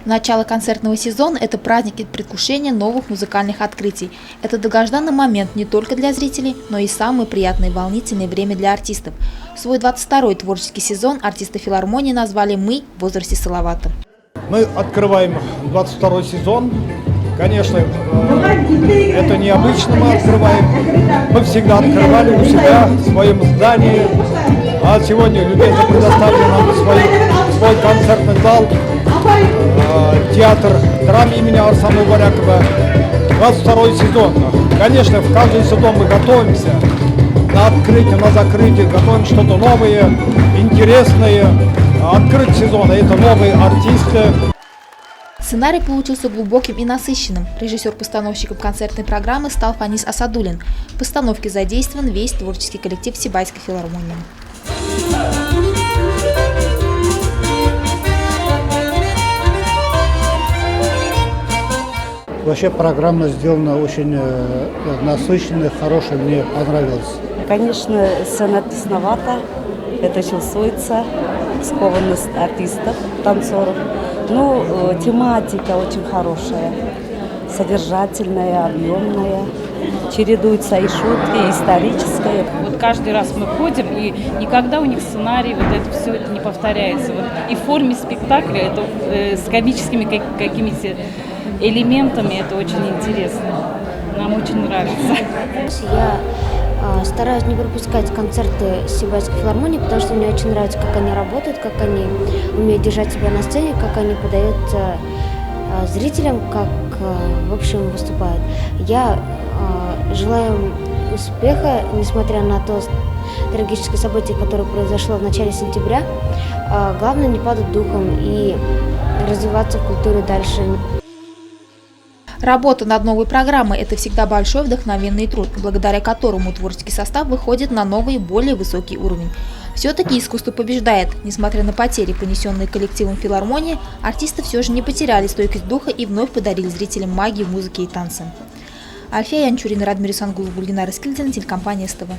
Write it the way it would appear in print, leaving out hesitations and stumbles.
Начало концертного сезона – это праздник и предвкушение новых музыкальных открытий. Это долгожданный момент не только для зрителей, но и самое приятное и волнительное время для артистов. Свой 22-й творческий сезон артисты филармонии назвали «Мы в возрасте Салавата». Мы открываем 22-й сезон. Конечно, это необычно мы открываем. Мы всегда открывали у себя в своем здании. А сегодня любезно предоставили нам свой концертный зал. Театр драмы имени Арсана Варякова. 22-й сезон. Конечно, в каждый сезон мы готовимся на открытие, на закрытие, готовим что-то новое, интересное. Открыть сезон – это новые артисты. Сценарий получился глубоким и насыщенным. Режиссер-постановщиком концертной программы стал Фанис Асадулин. В постановке задействован весь творческий коллектив Сибайской филармонии. Вообще программа сделана очень насыщенная, хорошая, мне понравилось. Конечно, сцена тесновата, это чувствуется, скованность артистов, танцоров. Но тематика очень хорошая, содержательная, объемная. Чередуются и шутки, и историческое. Вот каждый раз мы ходим, и никогда у них сценарий, вот это все это не повторяется. Вот и в форме спектакля, это с комическими какими-то элементами, это очень интересно. Нам очень нравится. Я стараюсь не пропускать концерты Сибайской филармонии, потому что мне очень нравится, как они работают, как они умеют держать себя на сцене, как они подают зрителям, как, в общем, выступают. Я желаю им успеха, несмотря на то трагическое событие, которое произошло в начале сентября. Главное не падать духом и развиваться в культуре дальше. Работа над новой программой – это всегда большой вдохновенный труд, благодаря которому творческий состав выходит на новый, более высокий уровень. Все-таки искусство побеждает. Несмотря на потери, понесенные коллективом филармонии, артисты все же не потеряли стойкость духа и вновь подарили зрителям магию музыки и танца. Альфия Янчурина, Радмир Исангулов, Гульнара Скильдина, телекомпания СТВ.